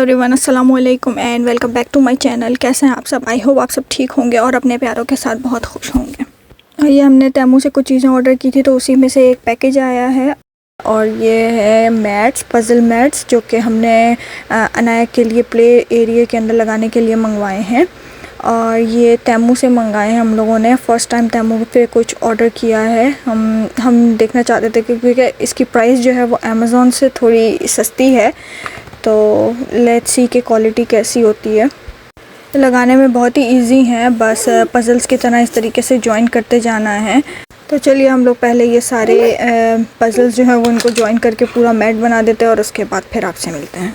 Everyone, अस्सलाम वालेकुम and welcome back to my channel. कैसे हैं आप सब? आई होप आप सब ठीक होंगे और अपने प्यारों के साथ बहुत खुश होंगे। ये हमने तैमू से कुछ चीज़ें ऑर्डर की थी, तो उसी में से एक पैकेज आया है और ये है मैट्स, पज़ल मैट्स, जो कि हमने अनाया के लिए प्ले एरिया के अंदर लगाने के लिए मंगवाए हैं। और ये तैमू से मंगाए हैं हम लोगों ने। फ़र्स्ट टाइम तैमू पे कुछ ऑर्डर किया है। हम देखना चाहते थे क्योंकि इसकी प्राइस जो है वो अमेज़ॉन से थोड़ी सस्ती है, तो लेट्स सी कि क्वालिटी कैसी होती है। लगाने में बहुत ही इजी है, बस पज़ल्स की तरह इस तरीके से जॉइन करते जाना है। तो चलिए हम लोग पहले ये सारे पज़ल्स जो है वो इनको जॉइन करके पूरा मैट बना देते हैं और उसके बाद फिर आपसे मिलते हैं।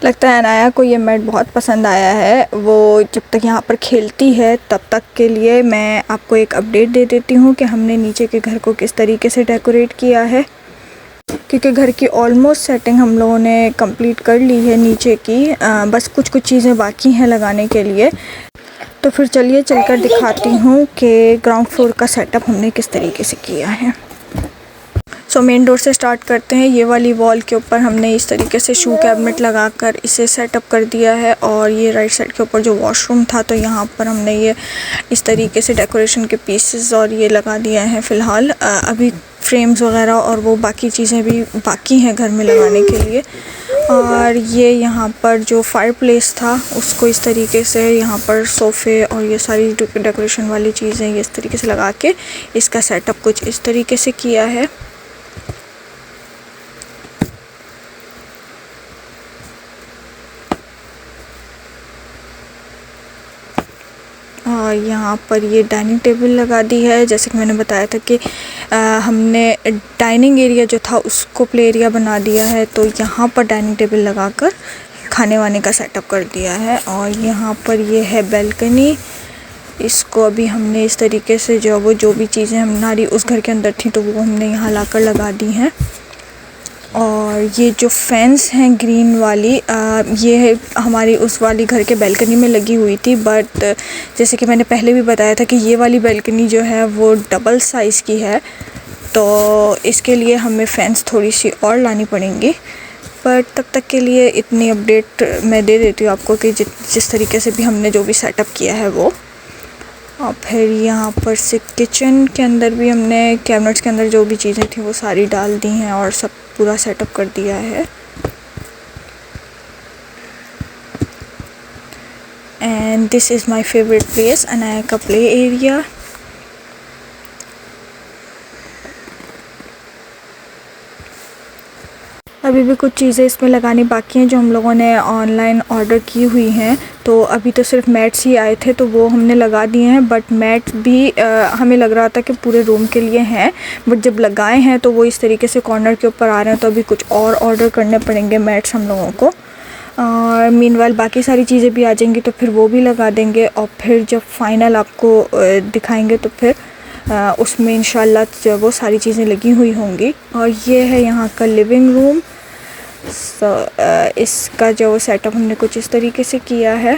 लगता है अनाया को ये मैट बहुत पसंद आया है। वो जब तक यहाँ पर खेलती है तब तक के लिए मैं आपको एक अपडेट दे देती हूँ कि हमने नीचे के घर को किस तरीके से डेकोरेट किया है। क्योंकि घर की ऑलमोस्ट सेटिंग हम लोगों ने कंप्लीट कर ली है नीचे की, बस कुछ कुछ चीज़ें बाकी हैं लगाने के लिए। तो फिर चलिए चलकर दिखाती हूँ कि ग्राउंड फ्लोर का सेटअप हमने किस तरीके से किया है। सो मेन डोर से स्टार्ट करते हैं। ये वाली वॉल के ऊपर हमने इस तरीके से शू कैबिनेट लगाकर इसे सेटअप कर दिया है। और ये राइट साइड के ऊपर जो वॉशरूम था, तो यहाँ पर हमने ये इस तरीके से डेकोरेशन के पीसेस और ये लगा दिया है। फ़िलहाल अभी फ्रेम्स वगैरह और वो बाकी चीज़ें भी बाकी हैं घर में लगाने के लिए। और ये यहाँ पर जो फायर प्लेस था उसको इस तरीके से यहाँ पर सोफ़े और ये सारी डेकोरेशन वाली चीज़ें ये इस तरीके से लगा के इसका सेटअप कुछ इस तरीके से किया है। और यहाँ पर ये डाइनिंग टेबल लगा दी है। जैसे कि मैंने बताया था कि हमने डाइनिंग एरिया जो था उसको प्ले एरिया बना दिया है, तो यहाँ पर डाइनिंग टेबल लगाकर खाने वाने का सेटअप कर दिया है। और यहाँ पर ये है बैल्कनी। इसको अभी हमने इस तरीके से जो भी चीज़ें हमारी उस घर के अंदर थी तो वो हमने यहाँ लाकर लगा दी हैं। और ये जो फैंस हैं ग्रीन वाली, ये हमारी उस वाली घर के बैल्कनी में लगी हुई थी, बट जैसे कि मैंने पहले भी बताया था कि ये वाली बैल्कनी जो है वो डबल साइज़ की है, तो इसके लिए हमें फैंस थोड़ी सी और लानी पड़ेंगी। पर तब तक के लिए इतनी अपडेट मैं दे देती हूँ आपको कि जिस तरीके से भी हमने जो भी सेटअप किया है वो। और फिर यहाँ पर से किचन के अंदर भी हमने कैबिनेट्स के अंदर जो भी चीज़ें थी वो सारी डाल दी हैं और सब पूरा सेटअप कर दिया है। And this is my favourite place, Anaya का प्ले एरिया। अभी भी कुछ चीज़ें इसमें लगानी बाकी हैं जो हम लोगों ने ऑनलाइन ऑर्डर की हुई हैं। तो अभी तो सिर्फ मैट्स ही आए थे तो वो हमने लगा दिए हैं, बट मैट्स भी हमें लग रहा था कि पूरे रूम के लिए हैं, बट जब लगाए हैं तो वो इस तरीके से कॉर्नर के ऊपर आ रहे हैं, तो अभी कुछ और ऑर्डर करने पड़ेंगे मैट्स हम लोगों को। और मीनवाइल बाकी सारी चीज़ें भी आ जाएंगी तो फिर वो भी लगा देंगे। और फिर जब फाइनल आपको दिखाएंगे तो फिर उसमें इंशाल्लाह जब वो सारी चीज़ें लगी हुई होंगी। और ये है यहाँ का लिविंग रूम। इसका जो सेटअप हमने कुछ इस तरीके से किया है।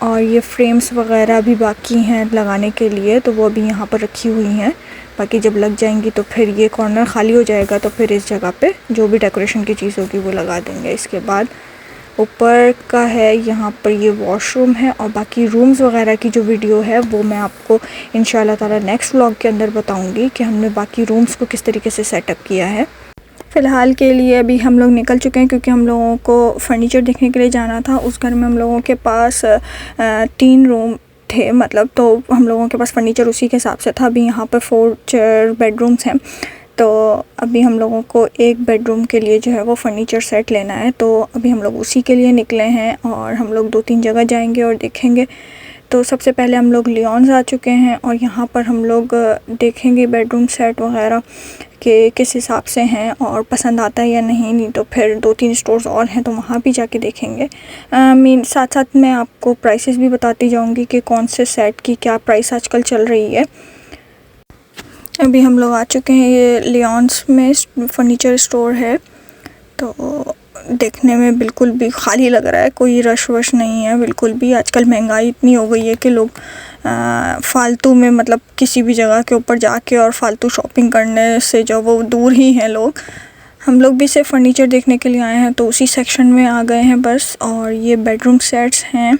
और ये फ्रेम्स वगैरह भी बाकी हैं लगाने के लिए, तो वो अभी यहाँ पर रखी हुई हैं। बाकी जब लग जाएंगी तो फिर ये कॉर्नर खाली हो जाएगा, तो फिर इस जगह पे जो भी डेकोरेशन की चीज़ होगी वो लगा देंगे। इसके बाद ऊपर का है, यहाँ पर ये वॉशरूम है। और बाकी रूम्स वगैरह की जो वीडियो है वो मैं आपको इंशाल्लाह ताला नेक्स्ट व्लॉग के अंदर बताऊँगी कि हमने बाकी रूम्स को किस तरीके से सेटअप किया है। फ़िलहाल के लिए अभी हम लोग निकल चुके हैं क्योंकि हम लोगों को फ़र्नीचर देखने के लिए जाना था। उस घर में हम लोगों के पास 3 रूम थे, मतलब तो हम लोगों के पास फ़र्नीचर उसी के हिसाब से था। अभी यहाँ पर 4 बेडरूम्स हैं, तो अभी हम लोगों को एक बेडरूम के लिए जो है वो फ़र्नीचर सेट लेना है, तो अभी हम लोग उसी के लिए निकले हैं। और हम लोग 2-3 जगह जाएंगे और देखेंगे तो सबसे पहले हम लोग लियोन्स आ चुके हैं और यहाँ पर हम लोग देखेंगे बेडरूम सेट वगैरह कि किस हिसाब से हैं और पसंद आता है या नहीं तो फिर 2-3 स्टोर्स और हैं तो वहाँ भी जाके देखेंगे। साथ साथ मैं आपको प्राइसेस भी बताती जाऊँगी कि कौन से सेट की क्या प्राइस आजकल चल रही है। अभी हम लोग आ चुके हैं, ये लियोन्स में फर्नीचर स्टोर है। तो देखने में बिल्कुल भी खाली लग रहा है, कोई रश वश नहीं है बिल्कुल भी। आजकल महंगाई इतनी हो गई है कि लोग फ़ालतू में मतलब किसी भी जगह के ऊपर जाके और फ़ालतू शॉपिंग करने से जो वो दूर ही हैं लोग। हम लोग भी सिर्फ फर्नीचर देखने के लिए आए हैं तो उसी सेक्शन में आ गए हैं बस। और ये बेडरूम सेट्स हैं,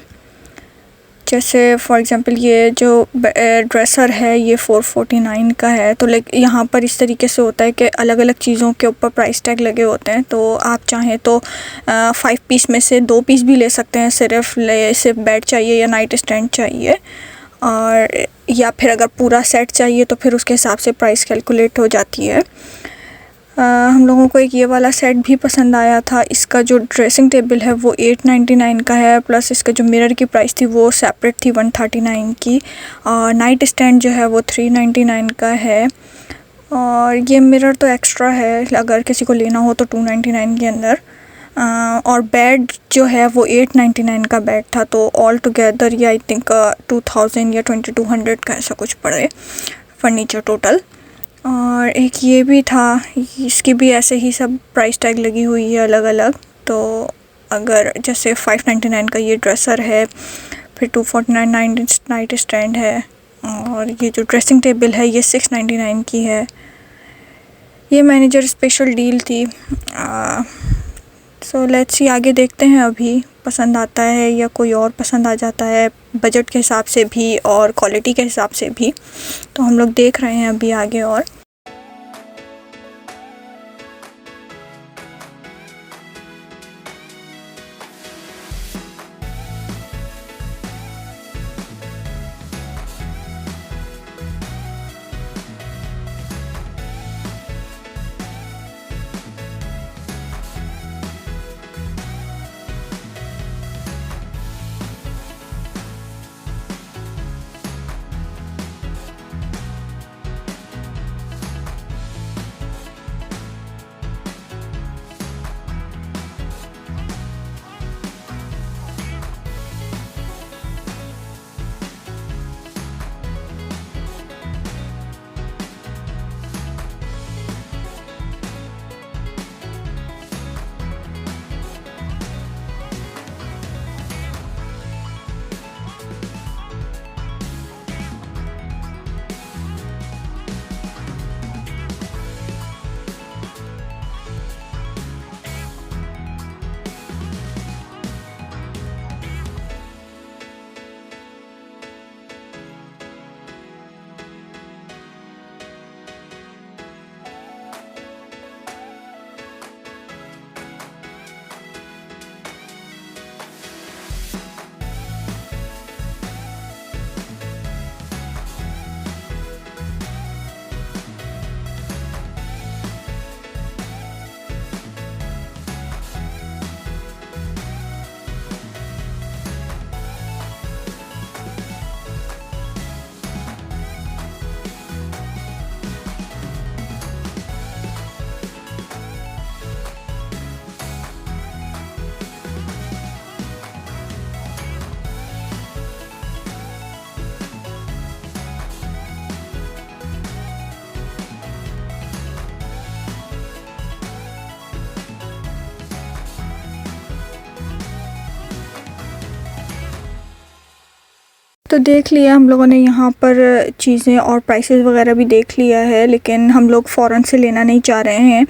जैसे फॉर एग्ज़ाम्पल ये जो ड्रेसर है ये 449 का है। तो लाइक यहाँ पर इस तरीके से होता है कि अलग अलग चीज़ों के ऊपर प्राइस टैग लगे होते हैं। तो आप चाहें तो 5 पीस में से 2 पीस भी ले सकते हैं, सिर्फ बेड चाहिए या नाइट स्टैंड चाहिए, और या फिर अगर पूरा सेट चाहिए तो फिर उसके हिसाब से प्राइस कैलकुलेट हो जाती है। हम लोगों को एक ये वाला सेट भी पसंद आया था। इसका जो ड्रेसिंग टेबल है वो 899 का है, प्लस इसका जो मिरर की प्राइस थी वो सेपरेट थी 139 की, और नाइट स्टैंड जो है वो 399 का है, और ये मिरर तो एक्स्ट्रा है अगर किसी को लेना हो तो 299 के अंदर। और बेड जो है वो 899 का बेड था, तो ऑल टुगेदर ये आई थिंक 2000 या 2200 का ऐसा कुछ पड़े फर्नीचर टोटल। और एक ये भी था, इसकी भी ऐसे ही सब प्राइस टैग लगी हुई है अलग अलग। तो अगर जैसे 599 का ये ड्रेसर है, फिर 249 नाइट स्टैंड है, और ये जो ड्रेसिंग टेबल है ये 699 की है। ये मैनेजर स्पेशल डील थी। सो लेट्स सी, आगे देखते हैं अभी पसंद आता है या कोई और पसंद आ जाता है, बजट के हिसाब से भी और क्वालिटी के हिसाब से भी। तो हम लोग देख रहे हैं अभी आगे। और तो देख लिया हम लोगों ने यहाँ पर चीज़ें और प्राइसेस वगैरह भी देख लिया है, लेकिन हम लोग फ़ौरन से लेना नहीं चाह रहे हैं।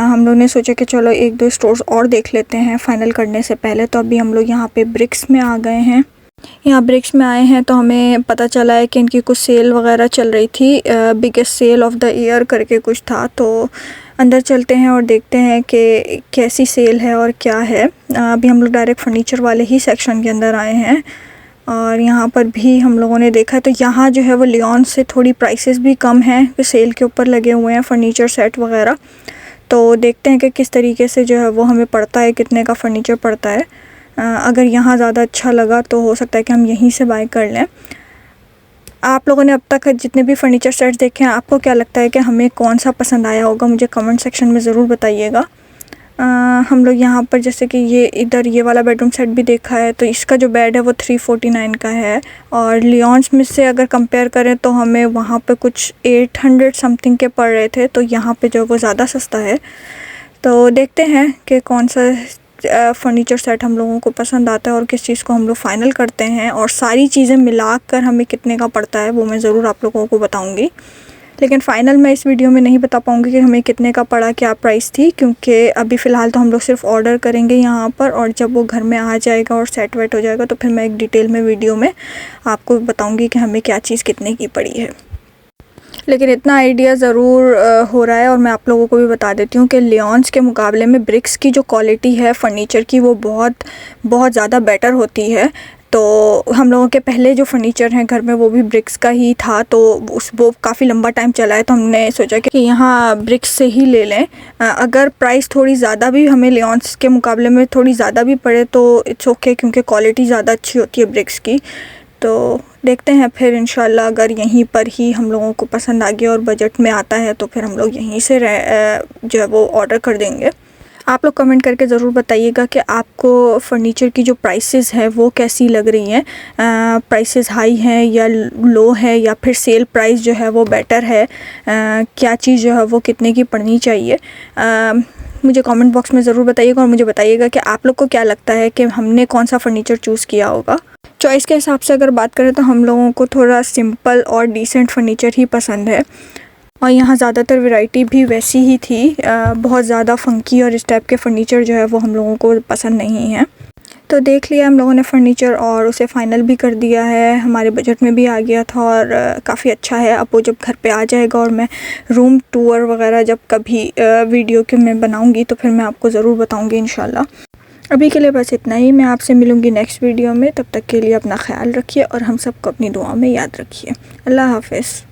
हम लोग ने सोचा कि चलो 1-2 स्टोर्स और देख लेते हैं फ़ाइनल करने से पहले। तो अभी हम लोग यहाँ पे ब्रिक्स में आ गए हैं। यहाँ ब्रिक्स में आए हैं तो हमें पता चला है कि इनकी कुछ सेल वगैरह चल रही थी, biggest sale of the year करके कुछ था। तो अंदर चलते हैं और देखते हैं कि कैसी सेल है और क्या है। अभी हम लोग डायरेक्ट फर्नीचर वाले ही सेक्शन के अंदर आए हैं, और यहाँ पर भी हम लोगों ने देखा है तो यहाँ जो है वो लियोन से थोड़ी प्राइसेस भी कम हैं, सेल के ऊपर लगे हुए हैं फ़र्नीचर सेट वगैरह। तो देखते हैं कि किस तरीके से जो है वो हमें पड़ता है, कितने का फ़र्नीचर पड़ता है। अगर यहाँ ज़्यादा अच्छा लगा तो हो सकता है कि हम यहीं से बाय कर लें। आप लोगों ने अब तक जितने भी फ़र्नीचर सेट्स देखे हैं, आपको क्या लगता है कि हमें कौन सा पसंद आया होगा? मुझे कमेंट सेक्शन में ज़रूर बताइएगा। हम लोग यहाँ पर जैसे कि ये इधर ये वाला बेडरूम सेट भी देखा है, तो इसका जो बेड है वो 349 का है, और लियोन्स में से अगर कंपेयर करें तो हमें वहाँ पे कुछ 800 समथिंग के पड़ रहे थे, तो यहाँ पे जो वो ज़्यादा सस्ता है। तो देखते हैं कि कौन सा फ़र्नीचर सेट हम लोगों को पसंद आता है और किस चीज़ को हम लोग फ़ाइनल करते हैं, और सारी चीज़ें मिलाकर हमें कितने का पड़ता है वो मैं ज़रूर आप लोगों को बताऊँगी। लेकिन फ़ाइनल मैं इस वीडियो में नहीं बता पाऊँगी कि हमें कितने का पड़ा, क्या प्राइस थी, क्योंकि अभी फ़िलहाल तो हम लोग सिर्फ ऑर्डर करेंगे यहाँ पर, और जब वो घर में आ जाएगा और सेट वेट हो जाएगा तो फिर मैं एक डिटेल में वीडियो में आपको बताऊँगी कि हमें क्या चीज़ कितने की पड़ी है। लेकिन इतना आइडिया ज़रूर हो रहा है, और मैं आप लोगों को भी बता देती हूँ कि लियोन्स के मुकाबले में ब्रिक्स की जो क्वालिटी है फ़र्नीचर की वो बहुत ज़्यादा बेटर होती है। तो हम लोगों के पहले जो फ़र्नीचर हैं घर में वो भी ब्रिक्स का ही था, तो वो काफ़ी लंबा टाइम चला है, तो हमने सोचा कि यहाँ ब्रिक्स से ही ले लें। अगर प्राइस थोड़ी ज़्यादा भी हमें लियोन्स के मुकाबले में थोड़ी ज़्यादा भी पड़े तो इट्स ओके, क्योंकि क्वालिटी ज़्यादा अच्छी होती है ब्रिक्स की। तो देखते हैं फिर इंशाल्लाह, अगर यहीं पर ही हम लोगों को पसंद आ गया और बजट में आता है तो फिर हम लोग यहीं से जो है वो ऑर्डर कर देंगे। आप लोग कमेंट करके ज़रूर बताइएगा कि आपको फ़र्नीचर की जो प्राइसेस है वो कैसी लग रही हैं। प्राइसेस हाई हैं या लो है, या फिर सेल प्राइस जो है वो बेटर है, क्या चीज़ जो है वो कितने की पड़नी चाहिए। मुझे कमेंट बॉक्स में ज़रूर बताइएगा, और मुझे बताइएगा कि आप लोग को क्या लगता है कि हमने कौन सा फ़र्नीचर चूज़ किया होगा। चॉइस के हिसाब से अगर बात करें तो हम लोगों को थोड़ा सिंपल और डिसेंट फ़र्नीचर ही पसंद है, और यहाँ ज़्यादातर वैरायटी भी वैसी ही थी। बहुत ज़्यादा फ़ंकी और इस टाइप के फ़र्नीचर जो है वो हम लोगों को पसंद नहीं है। तो देख लिया हम लोगों ने फ़र्नीचर और उसे फ़ाइनल भी कर दिया है, हमारे बजट में भी आ गया था और काफ़ी अच्छा है। अब वो जब घर पे आ जाएगा और मैं रूम टूर वगैरह जब कभी वीडियो के मैं बनाऊँगी तो फिर मैं आपको ज़रूर बताऊँगी इंशाल्लाह। अभी के लिए बस इतना ही। मैं आपसे मिलूँगी नेक्स्ट वीडियो में, तब तक के लिए अपना ख्याल रखिए और हम सबको अपनी दुआ में याद रखिए। अल्लाह हाफ़िज़।